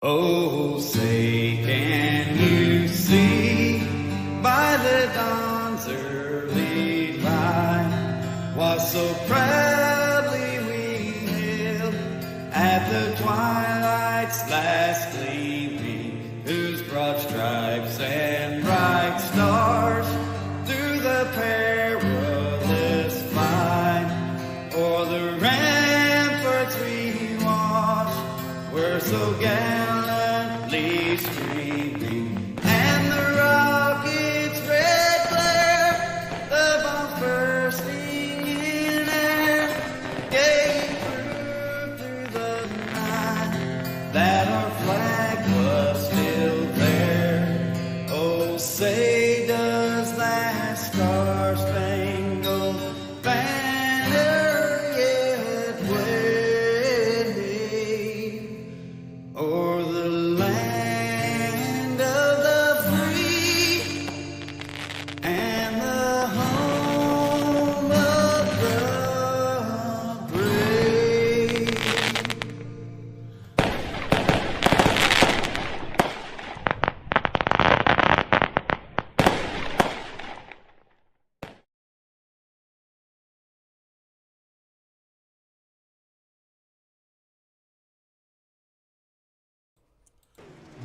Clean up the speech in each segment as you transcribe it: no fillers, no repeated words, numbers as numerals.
Oh, say, can you see by the dawn's early light what so proudly we hailed at the twilight's last gleaming, whose broad stripes and bright stars through the perilous fight o'er the ramparts we watched were so gallantly streaming, and the rocket's red glare, the bombs bursting in air,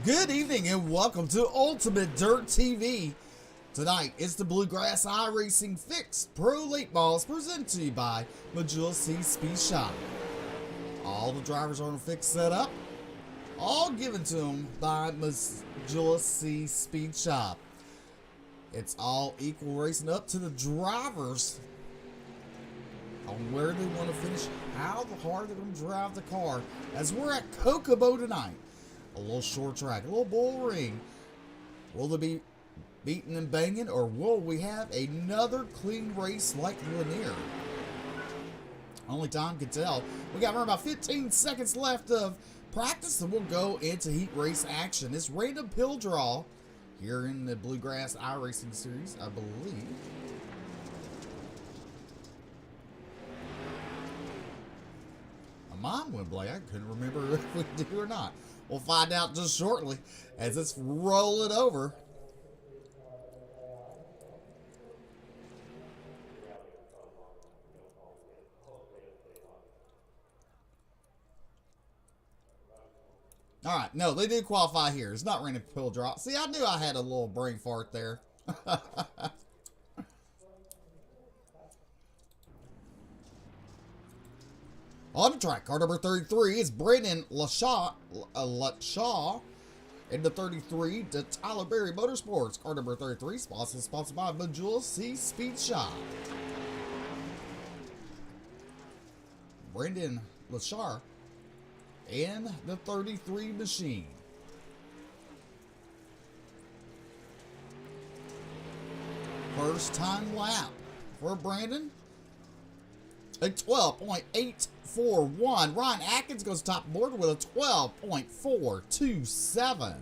Good evening and welcome to Ultimate Dirt TV. Tonight is the Bluegrass Iracing Fixed Pro Late Balls presented to you by Majula C Speed Shop. All the drivers are on a fixed setup, all given to them by Majula C Speed Shop. It's all equal racing up to the drivers on where they want to finish, how hard they're going to drive the car, as we're at Kokomo tonight. A little short track, a little bull ring. Will they be beating and banging, or will we have another clean race like Lanier? Only time can tell. We got around about 15 seconds left of practice, and we'll go into heat race action. It's random pill draw here in the Bluegrass Iracing series, I believe. Mine went blank. I couldn't remember if we do or not. We'll find out just shortly as it's rolling over. All right, no, they did qualify here. It's not random pill drop. See, I knew I had a little brain fart there. On the track, car number 33 is Brendan Lashaw. In the 33, to Tyler Berry Motorsports. Car number 33, sponsored by Majula C Speed Shop. Brendan Lashaw in the 33 machine. First time lap for Brandon. A 12.841. Ryan Atkins goes top board with a 12.427.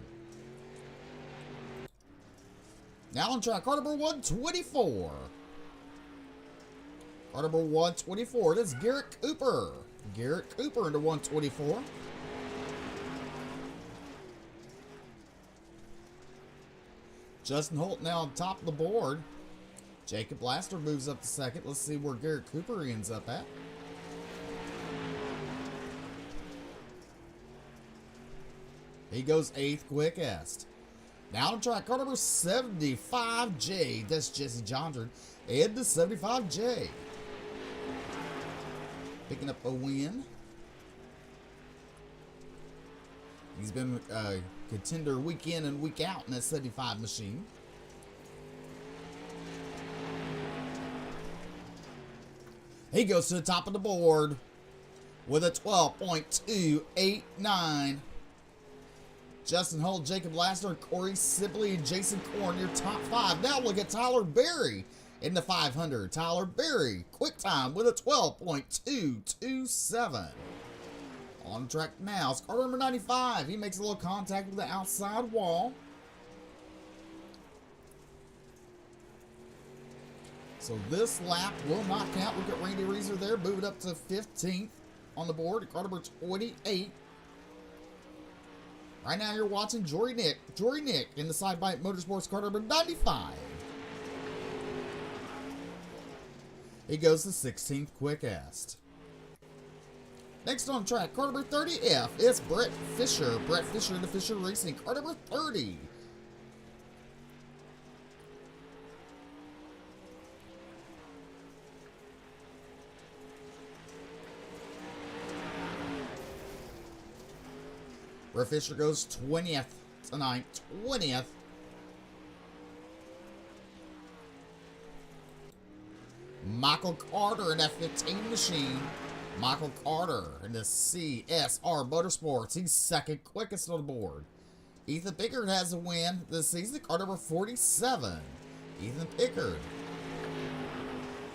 Now on track, car number 124. Car number 124, that's Garrett Cooper. Garrett Cooper into 124. Justin Holt now on top of the board. Jacob Laster moves up to second. Let's see where Garrett Cooper ends up at. He goes 8th quickest. Now on track, car number 75J. That's Jesse Johnson. And the 75J. Picking up a win. He's been a contender week in and week out in that 75 machine. He goes to the top of the board with a 12.289. Justin Holt, Jacob Lassner, Corey Sibley, and Jason Korn, your top 5. Now look at Tyler Berry in the 500. Tyler Berry, quick time with a 12.227. On track now, it's car number 95. He makes a little contact with the outside wall. So this lap will not count. Look at Randy Reeser there, moving up to 15th on the board. Car number 28. Right now you're watching Jory Nick in the Side Bite Motorsports car number 95. He goes to 16th quickest. Next on track, car number 30F is Brett Fisher. Brett Fisher in the Fisher Racing, car number 30. Brett Fisher goes 20th tonight. 20th. Michael Carter in that 15 machine. Michael Carter in the CSR Motorsports. He's second quickest on the board. Ethan Pickard has a win this season. Car number 47. Ethan Pickard.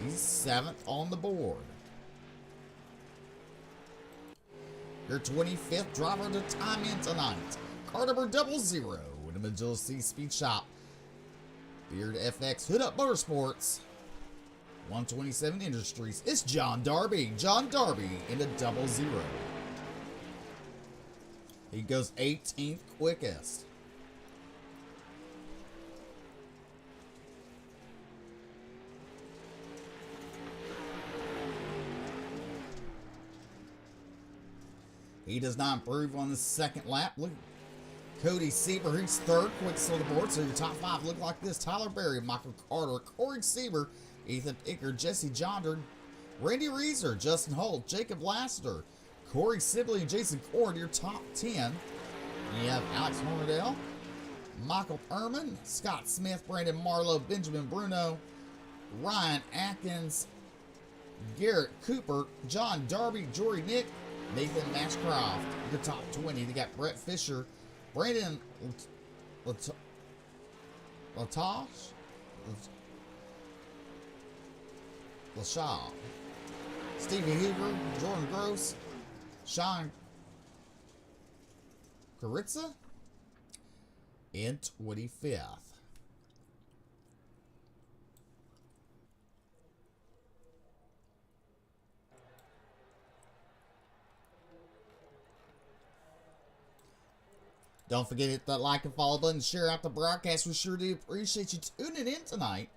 He's 7th on the board. Your 25th driver to time in tonight. Car number 00 in the Majula C Speed Shop. Beard FX Hood Up Motorsports. 127 Industries. It's John Darby. John Darby in the 00. He goes 18th quickest. He does not improve on the second lap. Look, Cody Sieber, he's third, quickest on the board. So your top five look like this: Tyler Berry, Michael Carter, Corey Sieber, Ethan Icker, Jesse Jondard, Randy Reeser, Justin Holt, Jacob Lassiter, Corey Sibley, and Jason Cord, your top 10. You have Alex Hornadell, Michael Ehrman, Scott Smith, Brandon Marlowe, Benjamin Bruno, Ryan Atkins, Garrett Cooper, John Darby, Jory Nick, Nathan Mashcroft. Your top 20. They got Brett Fisher, Brandon Latosh, LaShaw, Stevie Hoover, Jordan Gross, Sean Karitza, in 25th. Don't forget to hit that like and follow button, share out the broadcast. We sure do appreciate you tuning in tonight.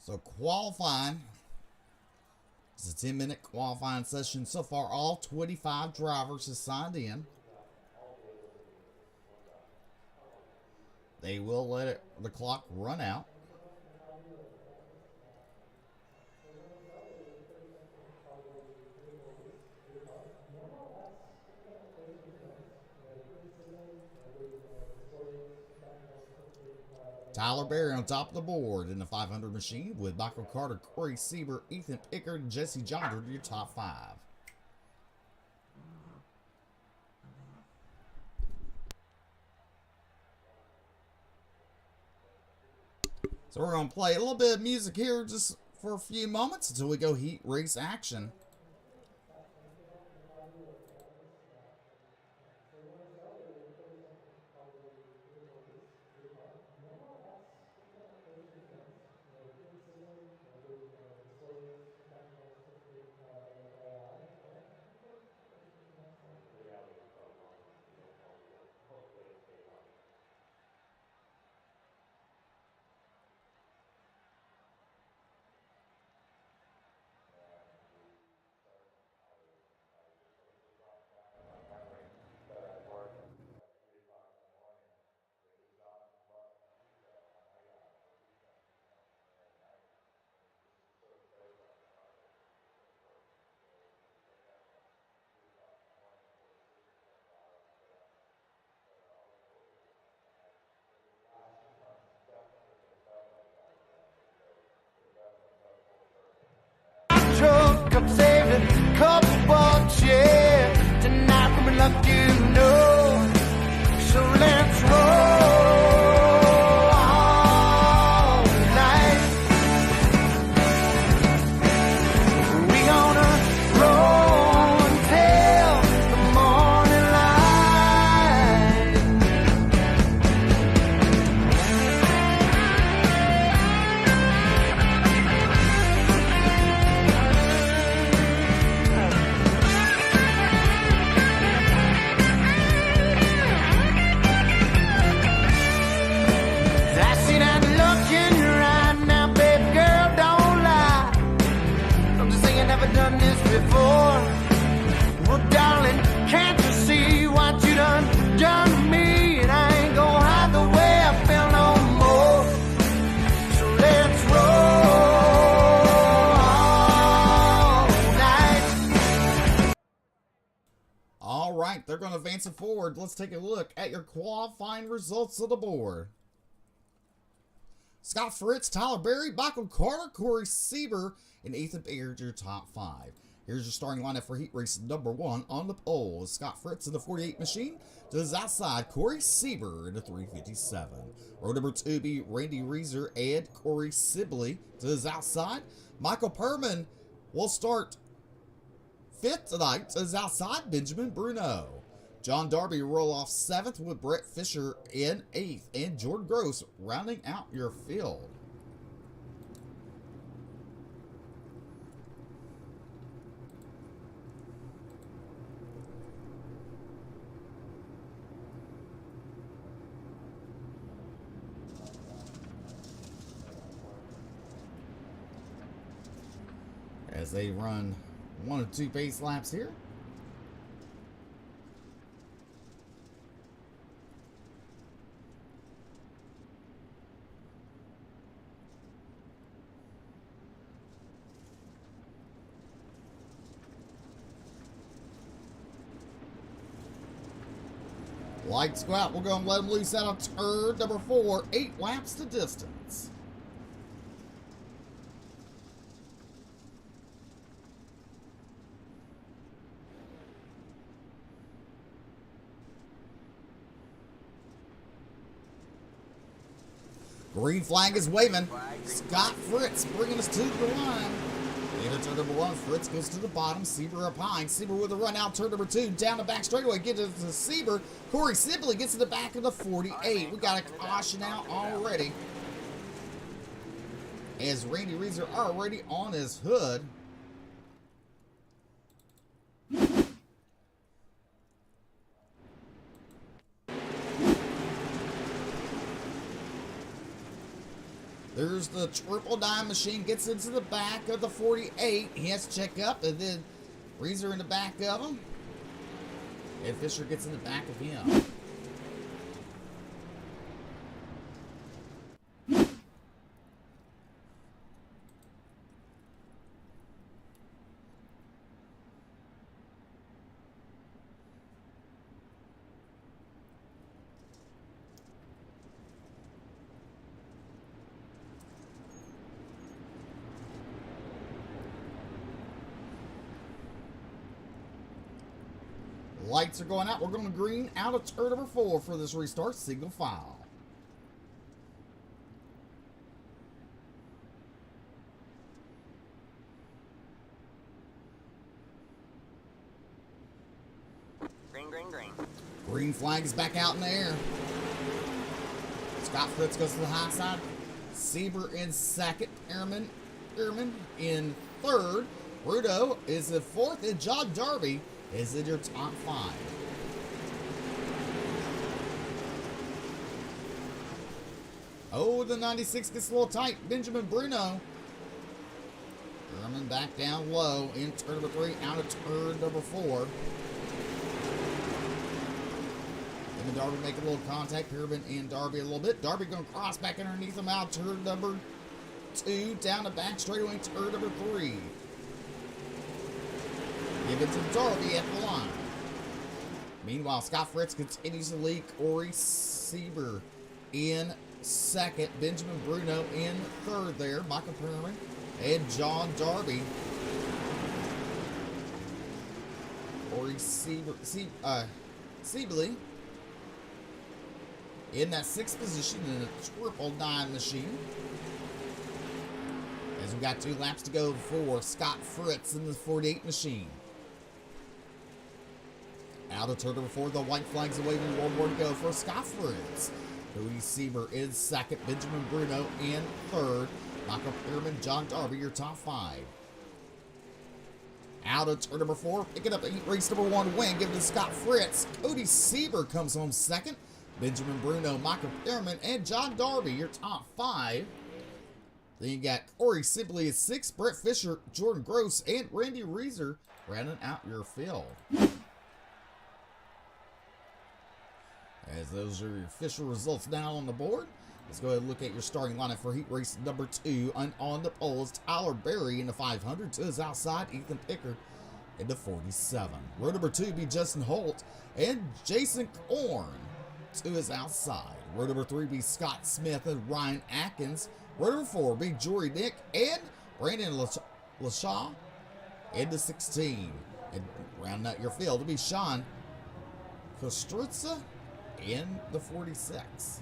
So qualifying. It's a 10-minute qualifying session. So far, all 25 drivers have signed in. They will let the clock run out. Tyler Berry on top of the board in the 500 machine with Michael Carter, Corey Sieber, Ethan Pickard, and Jesse Jondard, your top 5. So we're going to play a little bit of music here just for a few moments until we go heat race action. Truck, I'm saving a couple bucks, yeah. Tonight we're luck, you know. So let's roll all night. We gonna roll until the morning light. I see that look in your eye now, baby girl, don't lie. Don't you say you never done this before? Well, darling, can't you see what you done to me? And I ain't gonna hide the way I feel no more. So let's roll all night. All right, they're going to advance it forward. Let's take a look at your qualifying results of the board. Scott Fritz, Tyler Berry, Michael Carter, Corey Sieber, and Ethan Beard, your top 5. Here's your starting lineup for heat race number 1 on the pole. Scott Fritz in the 48 machine. To his outside, Corey Sieber in the 357. Row number 2 be Randy Reeser and Corey Sibley. To his outside, Michael Perman will start 5th tonight. To his outside, Benjamin Bruno. John Darby roll off 7th with Brett Fisher in 8th. And Jordan Gross rounding out your field. as they run 1 of 2 pace laps here. Lights go out. We're going to let them loose out of turn number 4. 8 laps to distance. Green flag is waving. Scott Fritz bringing us to the line. Into turn number 1, Fritz goes to the bottom. Sieber up high. Sieber with a run out. Turn number 2, down the back straightaway. Get to Sieber. Corey Sibley gets to the back of the 48. We got a caution out already, as Randy Reeser already on his hood. There's the triple dime machine, gets into the back of the 48. He has to check up, and then Reeser in the back of him. And Fisher gets in the back of him. Lights are going out. We're going to green out of turn number 4 for this restart. Single file. Green, green, green. Green flag is back out in the air. Scott Fritz goes to the high side. Sieber in second. Ehrman in third. Rudo is in fourth. And John Darby is in your top 5. Oh, the 96 gets a little tight. Benjamin Bruno. Herman back down low in turn number 3, out of turn number 4. And Darby make a little contact. Herman and Darby a little bit. Darby going to cross back underneath him out turn number 2, down the back straightaway turn number 3. Give it to Darby at the line. Meanwhile, Scott Fritz continues to lead. Corey Sieber in second. Benjamin Bruno in third there. Michael Perman and John Darby. Corey Sibley in that 6th position in a triple dime machine. As we got 2 laps to go for Scott Fritz in the 48 machine. Out of turn number 4, the white flags away. 1 more to go for Scott Fritz. Louis Sieber in second. Benjamin Bruno in third. Michael Pearman, John Darby, your top 5. Out of turn number 4, picking up race number 1 win. Give it to Scott Fritz. Cody Sieber comes home second. Benjamin Bruno, Michael Pearman, and John Darby, your top 5. Then you got Corey Sibley at 6. Brett Fisher, Jordan Gross, and Randy Reeser rounding out your field. As those are your official results now on the board, let's go ahead and look at your starting lineup for heat race number 2. And on the pole is Tyler Berry in the 500. To his outside, Ethan Picker in the 47. Row number 2 be Justin Holt and Jason Korn to his outside. Row number 3 be Scott Smith and Ryan Atkins. Row number 4 be Jory Nick and Brandon LaShaw in the 16. And rounding out your field to be Sean Kostritza in the 46.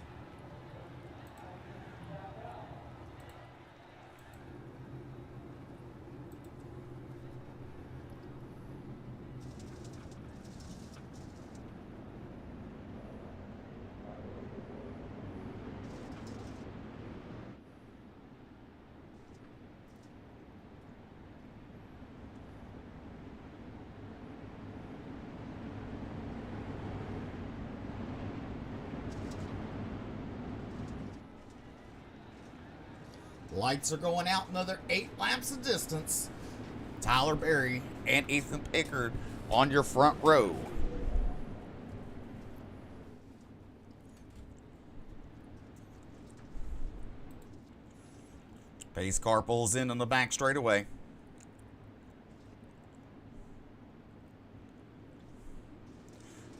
Lights are going out, another 8 laps of distance. Tyler Berry and Ethan Pickard on your front row. Pace car pulls in on the back straightaway.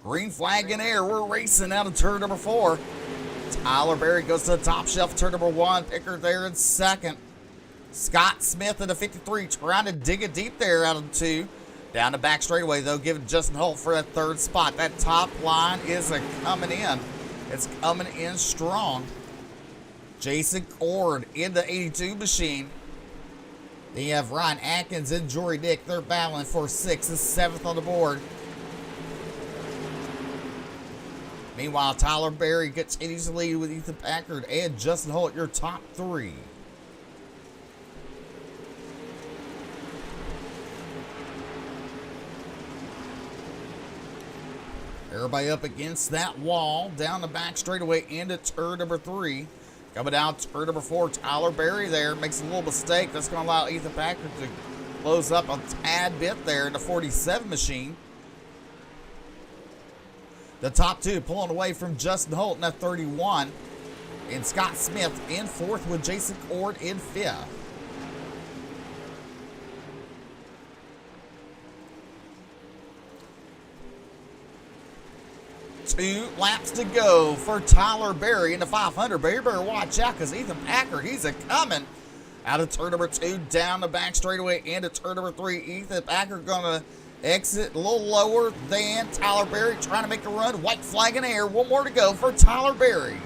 Green flag in air. We're racing out of turn number 4. Tyler Berry goes to the top shelf, turn number 1. Pickard there in second. Scott Smith in the 53 trying to dig it deep there out of 2. Down the back straightaway, though, giving Justin Holt for that third spot. That top line is coming in. It's coming in strong. Jason Cord in the 82 machine. Then you have Ryan Atkins and Jory Dick. They're battling for 6th and 7th on the board. Meanwhile, Tyler Berry continues to lead with Ethan Packard and Justin Holt, your top 3. Everybody up against that wall, down the back straightaway into turn number 3. Coming down turn number 4, Tyler Berry there makes a little mistake. That's going to allow Ethan Packard to close up a tad bit there in the 47 machine. The top 2 pulling away from Justin Holt in that 31. And Scott Smith in 4th with Jason Cord in 5th. 2 laps to go for Tyler Berry in the 500. But you better watch out because Ethan Packard, he's coming out of turn number 2, down the back straightaway into turn number 3. Ethan Packard going to exit a little lower than Tyler Berry, trying to make a run. White flag in air. 1 more to go for Tyler Berry.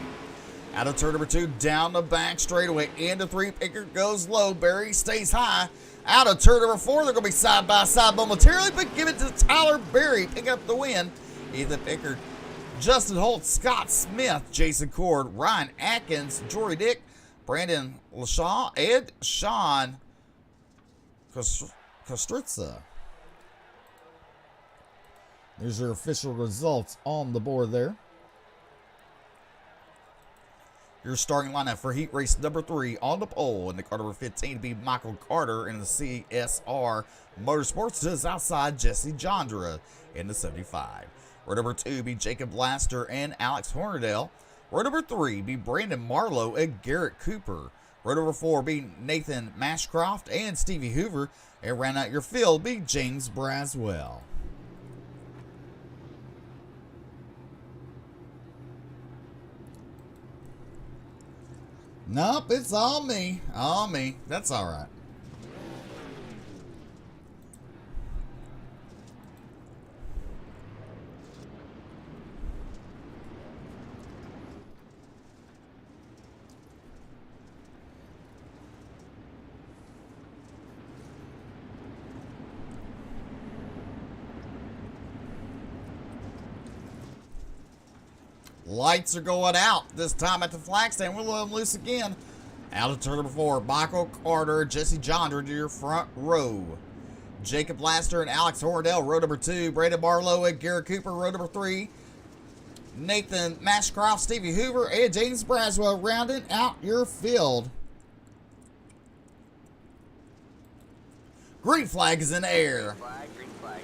Out of turn number 2, down the back straightaway into 3. Pickard goes low. Berry stays high. Out of turn number 4, they're going to be side by side momentarily, but give it to Tyler Berry. Pick up the win. Ethan Pickard, Justin Holt, Scott Smith, Jason Cord, Ryan Atkins, Jory Dick, Brandon LaShaw, and Sean Kostritza. There's your official results on the board there. Your starting lineup for heat race number 3 on the pole in the car number 15 to be Michael Carter in the CSR Motorsports. Just outside Jesse Jondra in the 75. Row number 2 be Jacob Laster and Alex Hornadell. Row number 3 be Brandon Marlowe and Garrett Cooper. Row number 4 be Nathan Mashcroft and Stevie Hoover. And round out your field be James Braswell. Nope, it's all me. All me. That's all right. Lights are going out this time at the flag stand. We'll let them loose again. Out of turn number 4, Michael Carter, Jesse Jondra to your front row. Jacob Laster and Alex Hornadell, row number 2. Brandon Barlow and Garrett Cooper, row number 3. Nathan Mashcroft, Stevie Hoover, and James Braswell rounding out your field. Green flag is in the air. Green flag.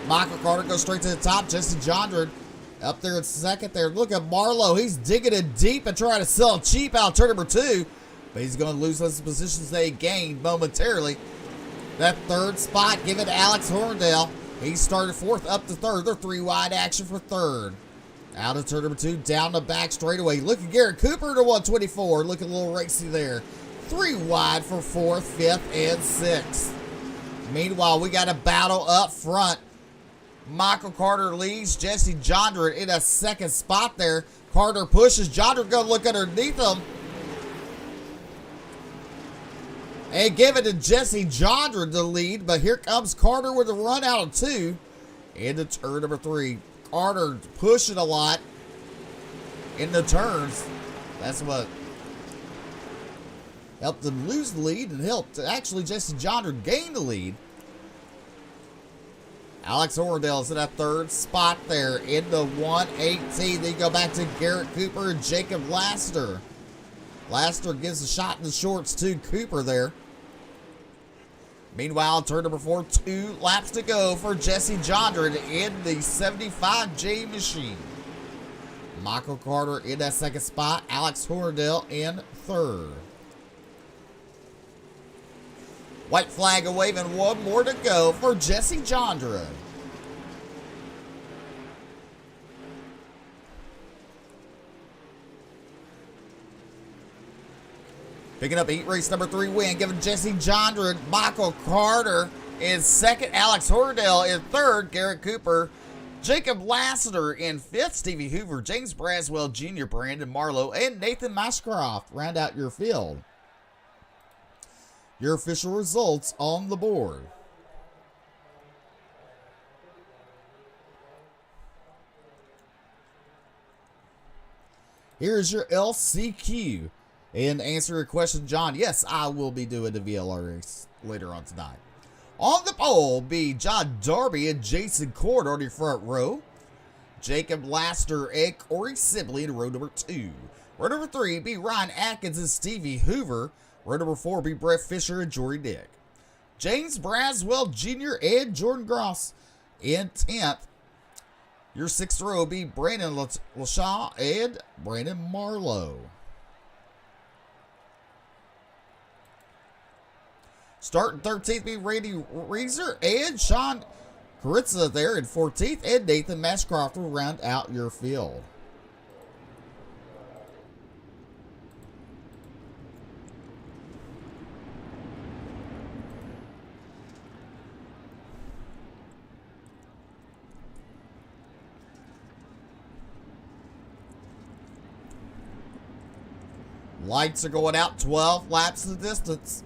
Michael Carter goes straight to the top. Jesse Jondra up there in second there. Look at Marlowe. He's digging it deep and trying to sell cheap out turn number 2. But he's going to lose those positions they gained momentarily. That third spot, give it to Alex Hornadell. He started 4th up to 3rd. They're 3 wide action for 3rd. Out of turn number 2, down the back straightaway. Look at Garrett Cooper to 124. Looking a little racy there. 3 wide for 4th, 5th, and 6th. Meanwhile, we got a battle up front. Michael Carter leads Jesse Jondra in a second spot there. Carter pushes. Jondra going to look underneath him. And give it to Jesse Jondra to lead. But here comes Carter with a run out of 2. Into turn number 3. Carter pushing a lot in the turns. That's what helped them lose the lead and helped actually Jesse Jondra gain the lead. Alex Hornadell's in that 3rd spot there in the 118. Then you go back to Garrett Cooper and Jacob Laster. Laster gives a shot in the shorts to Cooper there. Meanwhile, turn number 4, 2 laps to go for Jesse Jondren in the 75J machine. Michael Carter in that second spot. Alex Horndale in third. White flag a waving, one more to go for Jesse Jondren. Picking up heat race number 3 win, giving Jesse Jondren, Michael Carter in second, Alex Horndale in third, Garrett Cooper, Jacob Lassiter in fifth, Stevie Hoover, James Braswell Jr., Brandon Marlowe, and Nathan Mashcroft round out your field. Your official results on the board. Here's your LCQ. And to answer your question, John, yes, I will be doing the VLR race later on tonight. On the pole be John Darby and Jason Cord on your front row. Jacob Laster and Corey Sibley in row number 2. Row number 3 be Ryan Atkins and Stevie Hoover. Row number 4 be Brett Fisher and Jory Dick. James Braswell Jr. and Jordan Gross in 10th. Your 6th row be Brandon LaShaw and Brandon Marlowe. Starting 13th be Randy Reeser and Sean Caritza there in 14th, and Nathan Mashcroft will round out your field. Lights are going out, 12 laps of the distance.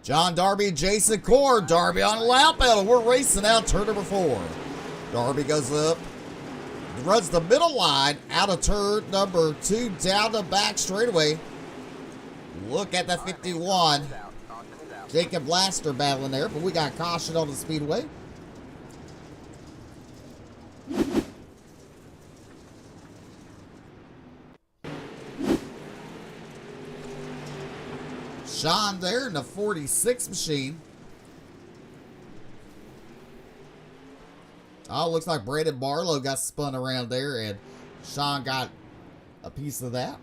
John Darby, Jason Cord. Darby on a lap pedal. We're racing out turn number 4. Darby goes up, runs the middle line out of turn number 2 down the back straightaway. Look at the 51. Jacob Laster battling there, but we got caution on the speedway. Sean there in the 46 machine. Oh, looks like Brandon Barlow got spun around there, and Sean got a piece of that.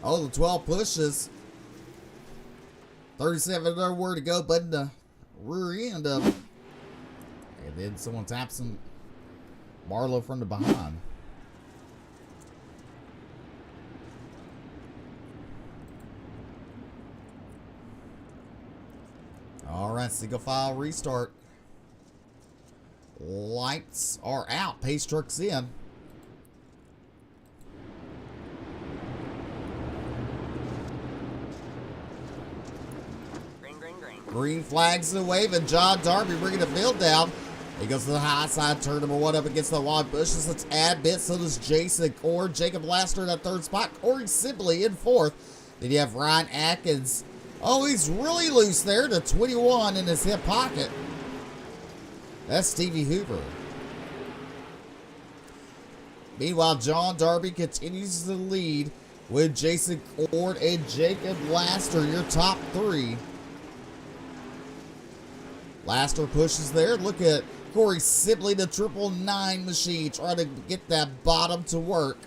Oh, the 12 pushes. 37 nowhere to go, but in the rear end of it. And then someone taps him. Marlowe from the behind. All right, single file restart. Lights are out. Pace truck's in. Green, green, green. Green flags are waving. John Darby bringing the field down. He goes to the high side, turn number 1 up against the wide bushes. Let's add bits. So does Jason Cord. Jacob Laster in that 3rd spot. Corey Sibley in 4th. Then you have Ryan Atkins. Oh, he's really loose there. The 21 in his hip pocket. That's Stevie Hoover. Meanwhile, John Darby continues to lead with Jason Cord and Jacob Laster, your top 3. Laster pushes there. Look at Corey Sibley, the 999 machine, trying to get that bottom to work.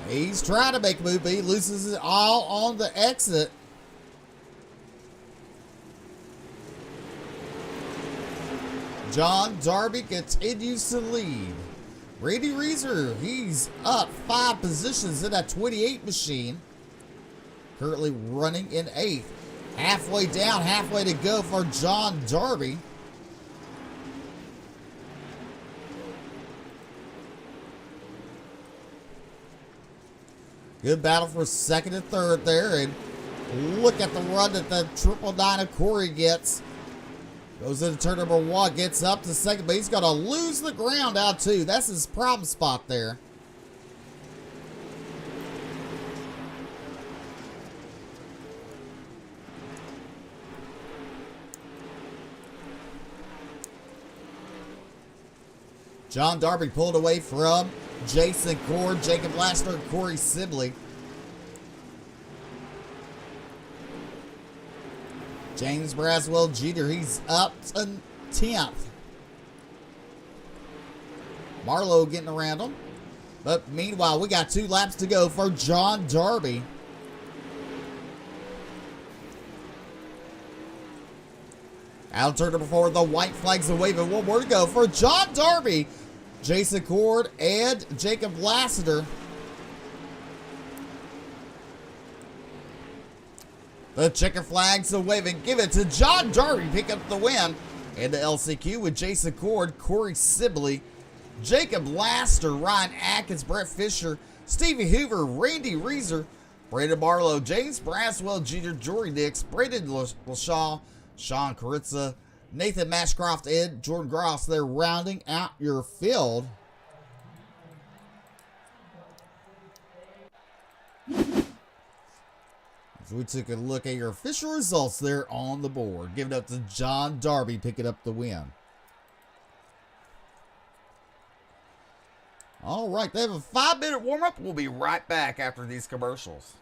He's trying to make a move, but he loses it all on the exit. John Darby continues to lead. Randy Reeser, he's up 5 positions in that 28 machine. Currently running in 8th. Halfway down, halfway to go for John Darby. Good battle for 2nd and 3rd there. And look at the run that the 999 of Corey gets. Goes into turn number 1, gets up to second, but he's going to lose the ground out 2. That's his problem spot there. John Darby pulled away from Jason Cord, Jacob Laster, and Corey Sibley. James Braswell Jr., he's up to 10th. Marlowe getting around him. But meanwhile, we got 2 laps to go for John Darby. Out of turn number 4, the white flags are waving. 1 more to go for John Darby, Jason Cord, and Jacob Lassiter. The checker flags are waving. Give it to John Darby. Pick up the win. And the LCQ with Jason Cord, Corey Sibley, Jacob Laster, Ryan Atkins, Brett Fisher, Stevie Hoover, Randy Reeser, Brandon Barlow, James Braswell Jr., Jory Nix, Brandon LaShaw, Sean Caritza, Nathan Mashcroft, and Jordan Gross. They're rounding out your field. So we took a look at your official results there on the board. Give it up to John Darby picking up the win. All right, they have a 5-minute warm-up. We'll be right back after these commercials.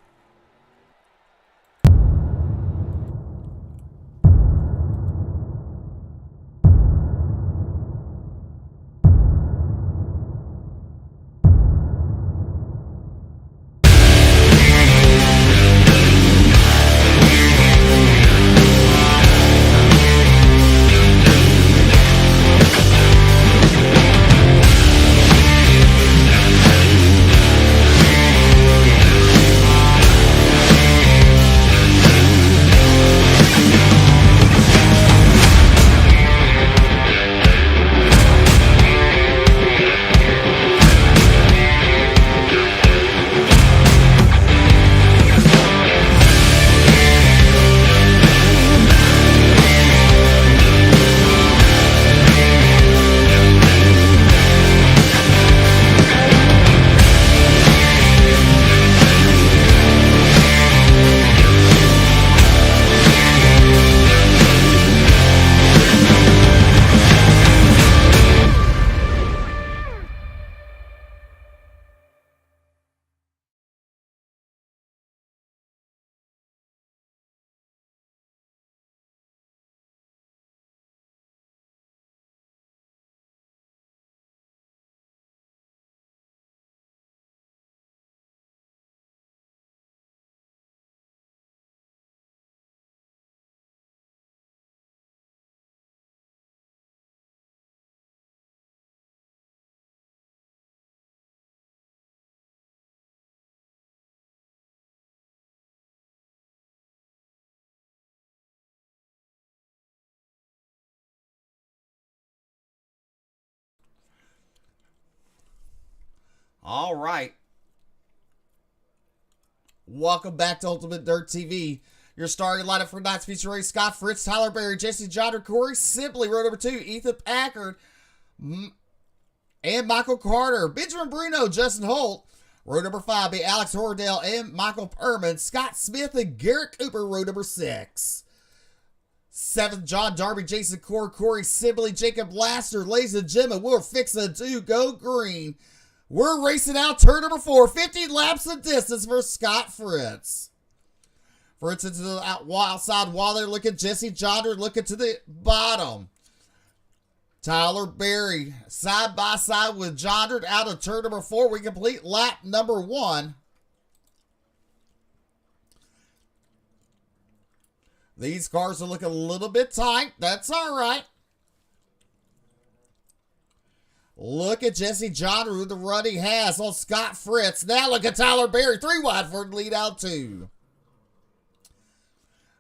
All right. Welcome back to Ultimate Dirt TV. Your starting lineup for tonight's feature race: Scott Fritz, Tyler Berry, Jesse Johnner, Corey Sibley, row number 2, Ethan Packard, and Michael Carter. Benjamin Bruno, Justin Holt. Row number 5 be Alex Hordell and Michael Perman. Scott Smith and Garrett Cooper, row number 6. 7th, John Darby, Jason Cord, Corey Sibley, Jacob Laster. Ladies and gentlemen, we're fixing to go green. We're racing out turn number 4. 50 laps of distance for Scott Fritz. Fritz into the outside wall there. Look at Jesse Jonder looking to the bottom. Tyler Berry side by side with Jonder out of turn number 4. We complete lap number 1. These cars are looking a little bit tight. That's all right. Look at Jesse Jonder with the run he has on Scott Fritz. Now look at Tyler Berry. 3 wide for the lead out 2.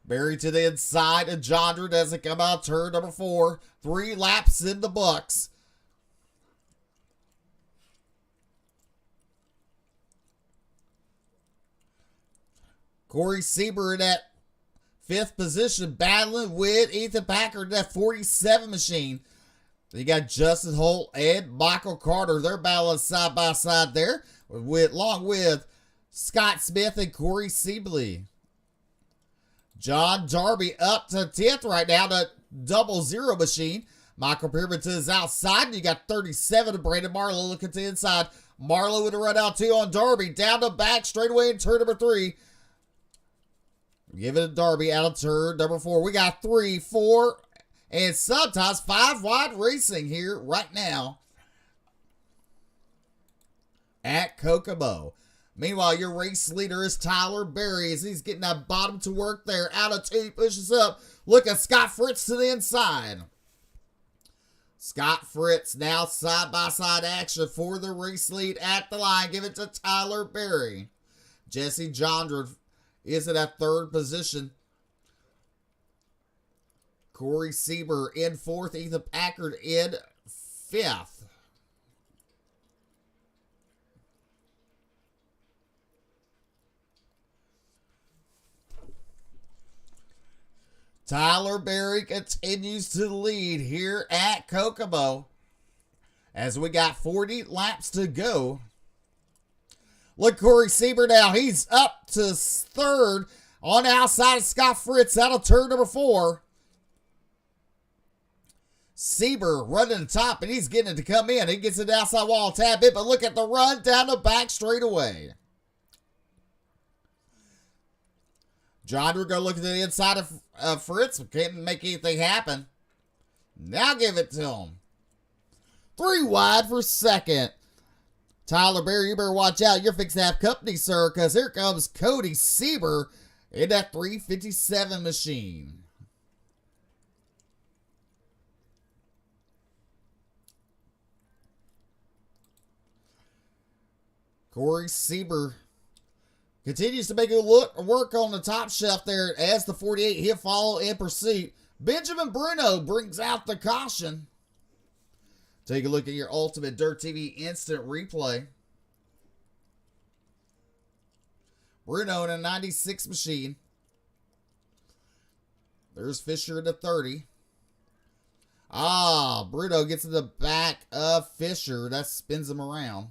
Berry to the inside, and Jonder doesn't come out turn number 4. 3 laps in the books. Corey Siebert at Fifth position, battling with Ethan Packard, that 47 machine. Then you got Justin Holt and Michael Carter. They're battling side by side there, along with Scott Smith and Corey Sibley. John Darby up to 10th right now, the 00 machine. Michael Pearman to his outside. And you got 37 of Brandon Marlowe looking to the inside. Marlowe with a run out 2 on Darby. Down to back, straight away in turn number 3. Give it to Darby out of turn number 4. We got 3, 4, and sometimes 5 wide racing here right now at Kokomo. Meanwhile, your race leader is Tyler Berry as he's getting that bottom to work there. Out of 2, pushes up. Look at Scott Fritz to the inside. Scott Fritz now side-by-side action for the race lead at the line. Give it to Tyler Berry. Jesse Jondra is in that 3rd position. Corey Sieber in 4th. Ethan Packard in 5th. Tyler Berry continues to lead here at Kokomo as we got 40 laps to go. Look, Corey Sieber now. He's up to 3rd on the outside of Scott Fritz out of turn number 4. Sieber running the top, and he's getting it to come in. He gets it outside wall a tad bit, but look at the run down the back straightaway. John, we're going to look at the inside of Fritz. Can't make anything happen. Now give it to him. 3 wide for 2nd. Tyler Berry, you better watch out. You're fixing to have company, sir, because here comes Cody Sieber in that 357 machine. Corey Sieber continues to make it work on the top shelf there as the 48 he'll follow in pursuit. Benjamin Bruno brings out the caution. Take a look at your Ultimate Dirt TV instant replay. Bruno in a 96 machine. There's Fisher in the 30. Bruno gets in the back of Fisher. That spins him around.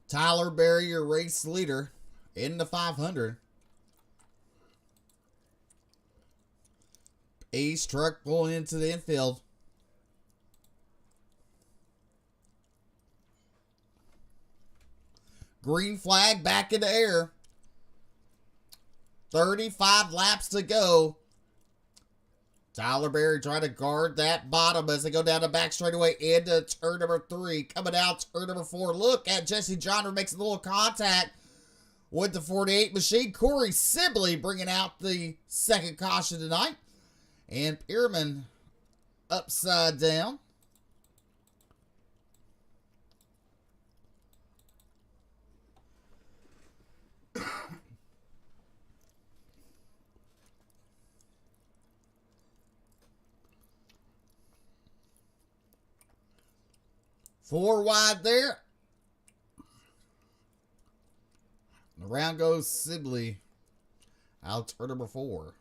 Tyler Berry, your race leader, in the 500. Ace truck pulling into the infield. Green flag back in the air. 35 laps to go. Tyler Berry trying to guard that bottom as they go down the back straightaway into turn number 3. Coming out turn number 4. Look at Jesse Johnner makes a little contact with the 48 machine. Corey Sibley bringing out the 2nd caution tonight. And Pierman upside down. Four wide there. Around goes Sibley. Out turn number 4.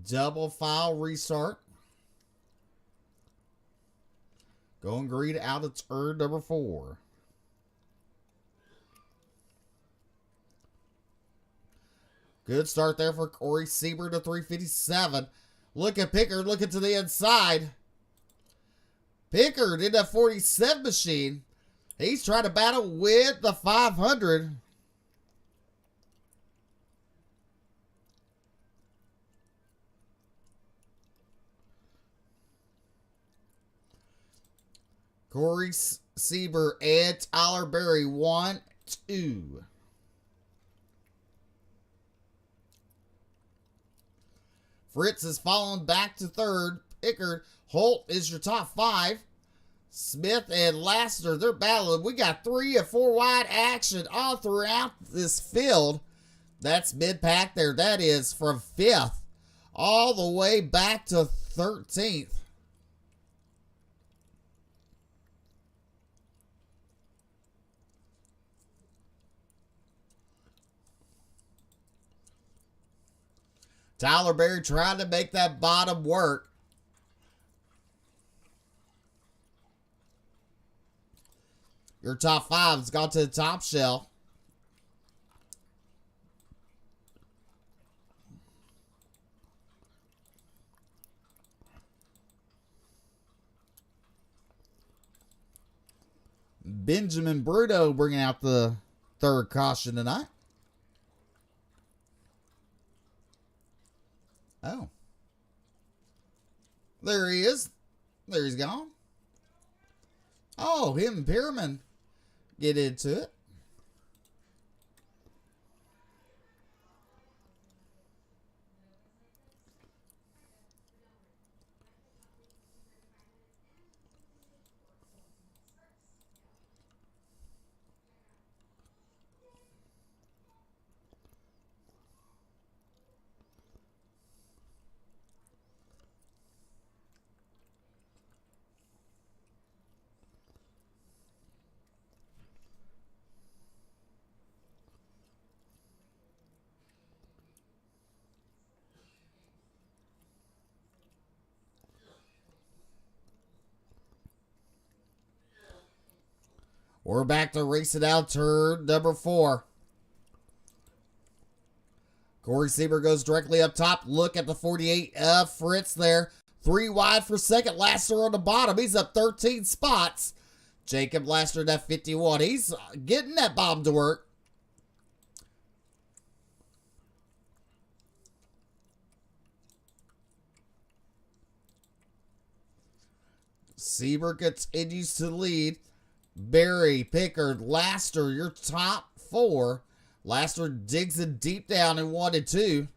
Double file restart. Going green out of turn number 4. Good start there for Corey Seaver to 357. Look at Pickard looking to the inside. Pickard in that 47 machine. He's trying to battle with the 500. Corey Seaver and Tyler Berry, 1, 2. Fritz is falling back to third. Pickard, Holt is your top 5. Smith and Lassiter, they're battling. We got 3 and 4 wide action all throughout this field. That's mid-pack there. That is from 5th all the way back to 13th. Tyler Berry trying to make that bottom work. Your top 5's gone to the top shelf. Benjamin Bruno bringing out the third caution tonight. Oh. There he is. There he's gone. Oh, him and Pierman get into it. We're back to racing out turn number 4. Corey Seaver goes directly up top. Look at the 48 of Fritz there. 3 wide for second. Lassiter on the bottom. He's up 13 spots. Jacob Lassiter at 51. He's getting that bomb to work. Seaver continues to lead. Berry, Pickard, Lassiter, your top 4. Lassiter digs it deep down in 1 and 2.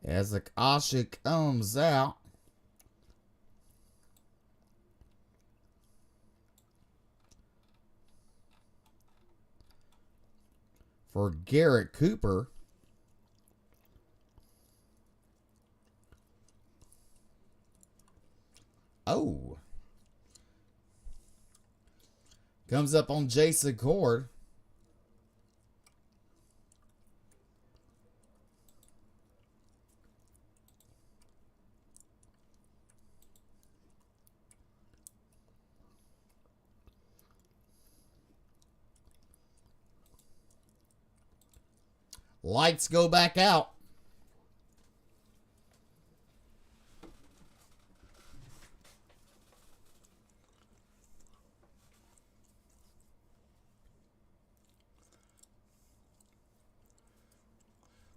As the caution comes out. For Garrett Cooper. Oh. Comes up on Jason Cord. Lights go back out.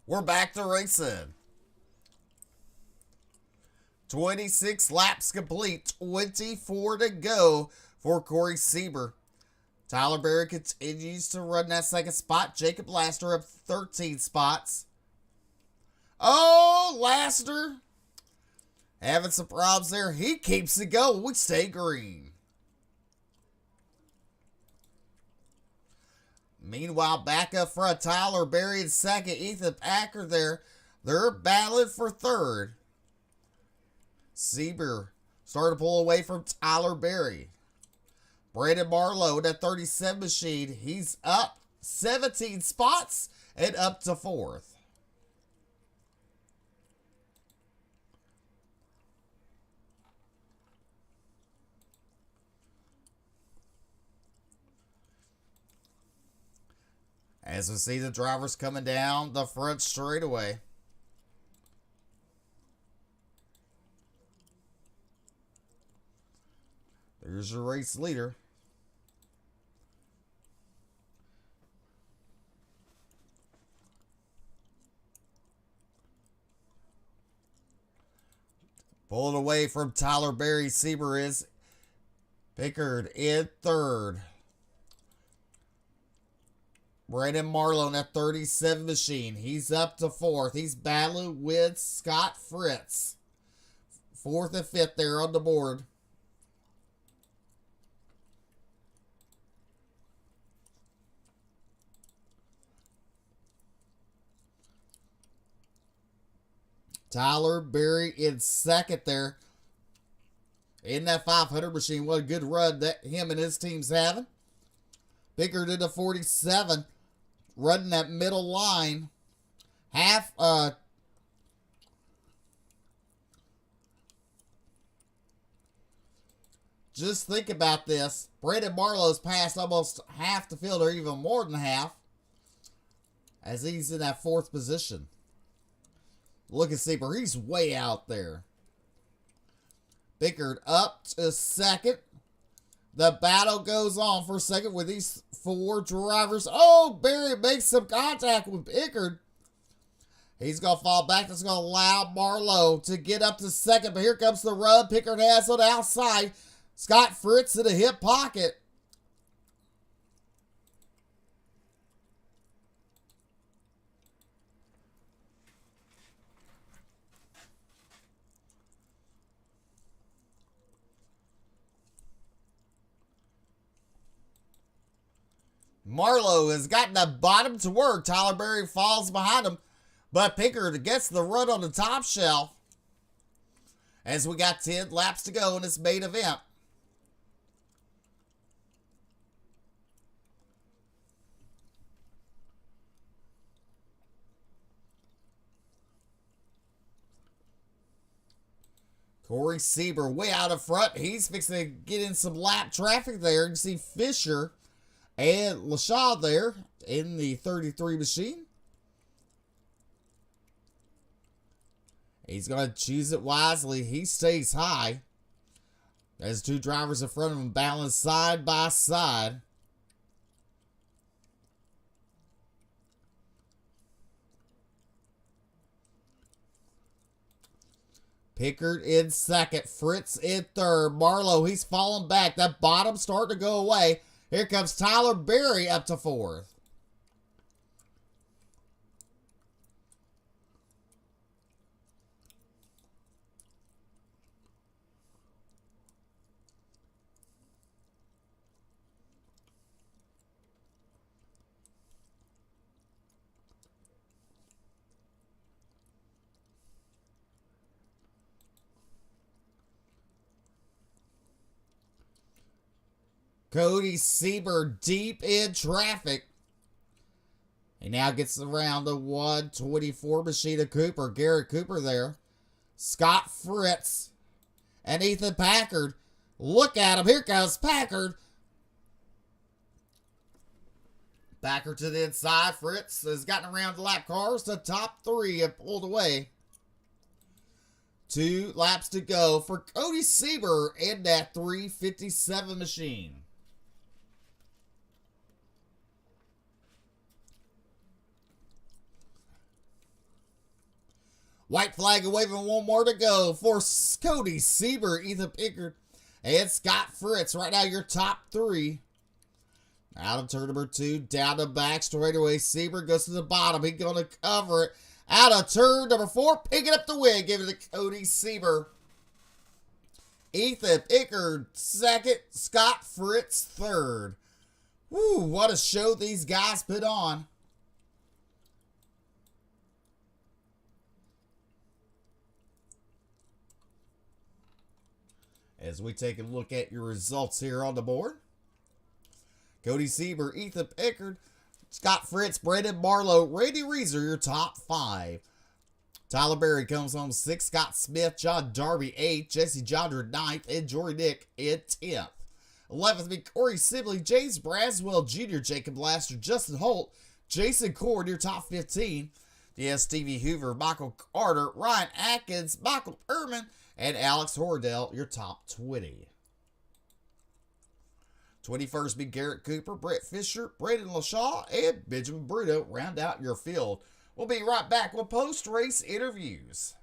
We're back to racing. 26 laps complete. 24 to go for Corey Seaver. Tyler Berry continues to run that second spot. Jacob Lassiter up 13 spots. Oh, Lassiter having some problems there. He keeps it going. We stay green. Meanwhile, back up front, Tyler Berry in second. Ethan Packer there They're battling for third. Sieber started to pull away from Tyler Berry. Brandon Marlowe, that 37 machine, he's up 17 spots and up to fourth. As we see the drivers coming down the front straightaway. There's your race leader. Pulling away from Tyler Berry, Sieber is. Pickard in third. Brandon Marlowe, that 37 machine. He's up to fourth. He's battling with Scott Fritz. Fourth and fifth there on the board. Tyler Berry in second there. In that 500 machine. What a good run that him and his team's having. Pickard into 47. Running that middle line. Just think about this. Brandon Marlowe's passed almost half the field, or even more than half, as he's in that fourth position. Look at Sieber. He's way out there. Pickard up to second. The battle goes on for second with these four drivers. Oh, Berry makes some contact with Pickard. He's going to fall back. That's going to allow Marlowe to get up to second. But here comes the run. Pickard has on the outside. Scott Fritz in the hip pocket. Marlowe has gotten the bottom to work. Tyler Berry falls behind him. But Pickard gets the run on the top shelf. As we got 10 laps to go in this main event. Corey Sieber way out in front. He's fixing to get in some lap traffic there. You see Fisher and LaShaw there in the 33 machine. He's going to choose it wisely. He stays high. There's two drivers in front of him balanced side by side. Pickard in second. Fritz in third. Marlowe, he's falling back. That bottom's starting to go away. Here comes Tyler Berry up to fourth. Cody Sieber deep in traffic. He now gets around the 124 machine of Cooper. Garrett Cooper there. Scott Fritz and Ethan Packard. Look at him. Here comes Packard. Packard to the inside. Fritz has gotten around the lap cars. The top three have pulled away. 2 laps to go for Cody Sieber in that 357 machine. White flag waving, one more to go for Cody Sieber, Ethan Pickard, and Scott Fritz. Right now, your top 3. Out of turn number 2, down the back straightaway. Sieber goes to the bottom. He's going to cover it. Out of turn number 4, picking up the win, giving it to Cody Sieber. Ethan Pickard second, Scott Fritz third. Woo, what a show these guys put on. As we take a look at your results here on the board, Cody Sieber, Ethan Pickard, Scott Fritz, Brandon Barlow, Randy Reeser, your top 5. Tyler Berry comes home 6th, Scott Smith, John Darby 8th, Jesse Jondra 9th, and Jory Nick in 10th. 11th, be Corey Sibley, James Braswell Jr., Jacob Laster, Justin Holt, Jason Cord, your top 15. Yes, Stevie Hoover, Michael Carter, Ryan Atkins, Michael Ehrman, and Alex Hordell, your top 20. 21st be Garrett Cooper, Brett Fisher, Braden LaShaw, and Benjamin Bruno round out your field. We'll be right back with post-race interviews.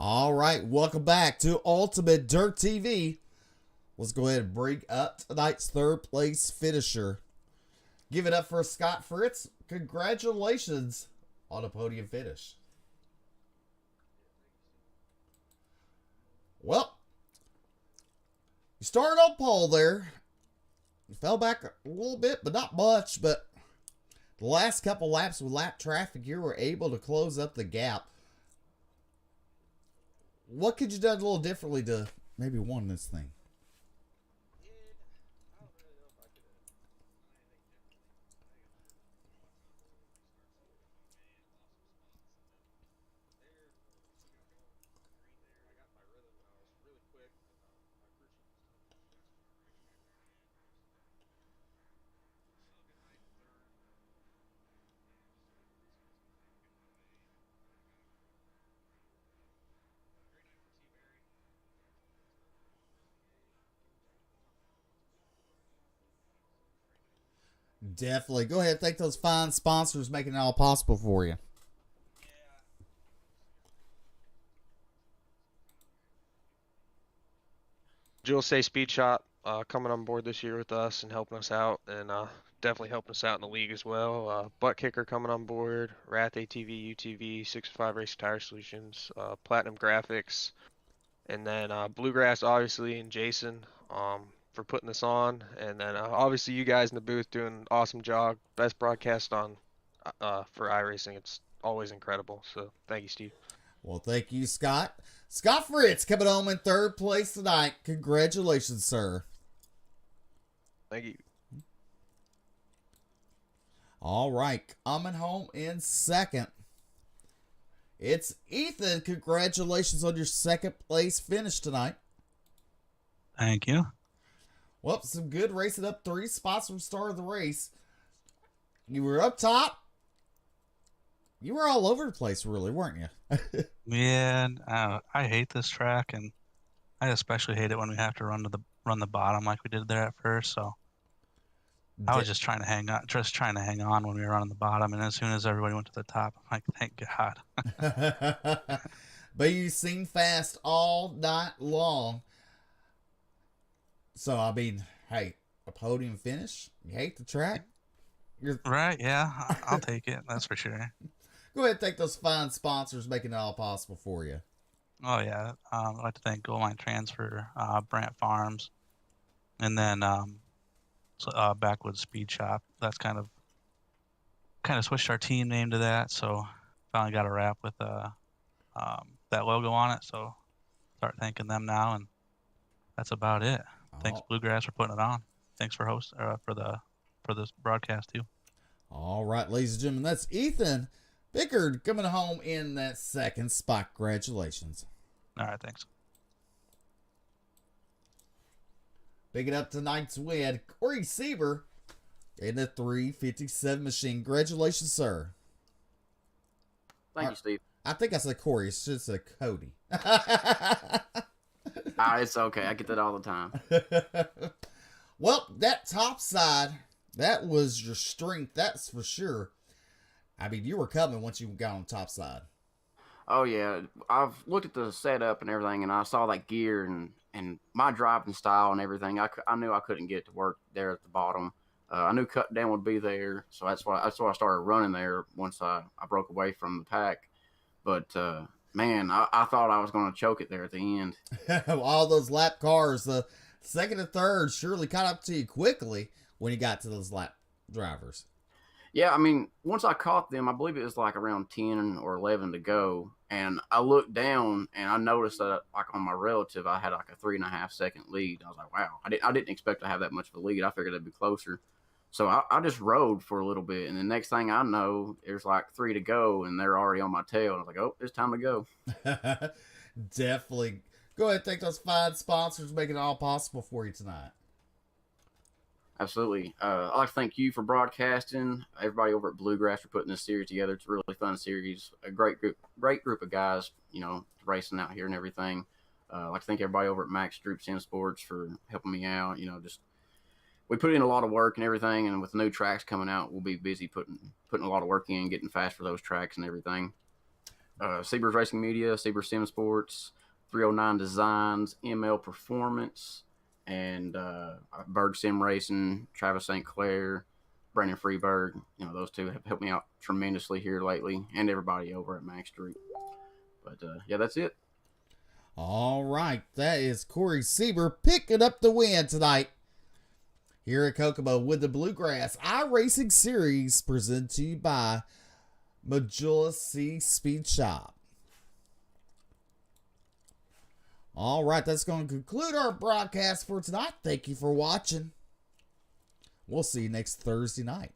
All right, welcome back to Ultimate Dirt TV. Let's go ahead and bring up tonight's third place finisher. Give it up for Scott Fritz. Congratulations on a podium finish. Well, you started on pole there. You fell back a little bit, but not much. But the last couple laps with lap traffic, you were able to close up the gap. What could you have done a little differently to maybe won this thing? Definitely. Go ahead and thank those fine sponsors making it all possible for you. Jewel Say Speed Shop coming on board this year with us and helping us out, and definitely helping us out in the league as well. Butt Kicker coming on board, Wrath ATV, UTV, 605 Race Tire Solutions, Platinum Graphics, and then Bluegrass, obviously, and Jason for putting this on. And then obviously you guys in the booth doing an awesome job. Best broadcast on for iRacing. It's always incredible. So thank you, Steve. Well, thank you, Scott. Scott Fritz coming home in third place tonight. Congratulations, sir. Thank you. All right, coming home in second, it's Ethan. Congratulations on your second place finish tonight. Thank you. Well, some good racing up 3 spots from the start of the race. You were up top. You were all over the place, really, weren't you? Yeah, I hate this track, and I especially hate it when we have to run the bottom like we did there at first. So I was just trying to hang on when we were running the bottom, and as soon as everybody went to the top, I'm like, thank God. But you seemed fast all night long. So I mean, hey, a podium finish. You hate the track? Right? Yeah, I'll take it. That's for sure. Go ahead and thank those fine sponsors making it all possible for you. Oh yeah, I'd like to thank Goal Line Transfer, Brant Farms, and then Backwoods Speed Shop. That's kind of switched our team name to that, so finally got a wrap with that logo on it. So start thanking them now, and that's about it. Thanks Oh, Bluegrass for putting it on. Thanks for for this broadcast too. all right, ladies and gentlemen, that's Ethan Bickard coming home in that second spot. Congratulations. All right, thanks. Picking up tonight's win, Corey Sieber in the 357 machine. Congratulations, sir. Thank you, Steve. I think I said Corey. It should say Cody. It's okay. I get that all the time. Well, that top side, that was your strength. That's for sure. I mean, you were coming once you got on top side. Oh yeah, I've looked at the setup and everything, and I saw that gear and my driving style and everything. I knew I couldn't get to work there at the bottom. I knew cut down would be there, so that's why I started running there once I broke away from the pack. But man, I thought I was going to choke it there at the end. All those lap cars, the second and third surely caught up to you quickly when you got to those lap drivers. Yeah, I mean, once I caught them, I believe it was like around 10 or 11 to go. And I looked down and I noticed that, like, on my relative, I had like a 3.5 second lead. I was like, wow, I didn't expect to have that much of a lead. I figured it'd be closer. So I just rode for a little bit. And the next thing I know, there's like 3 to go and they're already on my tail. And I was like, oh, it's time to go. Definitely. Go ahead and thank those fine sponsors making it all possible for you tonight. Absolutely. I'd like to thank you for broadcasting. Everybody over at Bluegrass for putting this series together. It's a really fun series. A great group of guys, racing out here and everything. I'd like to thank everybody over at Max Droop Sim Sports for helping me out. We put in a lot of work and everything, and with new tracks coming out, we'll be busy putting a lot of work in, getting fast for those tracks and everything. Seabers Racing Media, Seabers Sim Sports, 309 Designs, ML Performance, and Berg Sim Racing, Travis St. Clair, Brandon Freeberg. Those two have helped me out tremendously here lately, and everybody over at Max Street. But yeah, that's it. All right, that is Corey Sieber picking up the win tonight here at Kokomo with the Bluegrass iRacing Series presented to you by Majorcy Speed Shop. All right, that's going to conclude our broadcast for tonight. Thank you for watching. We'll see you next Thursday night.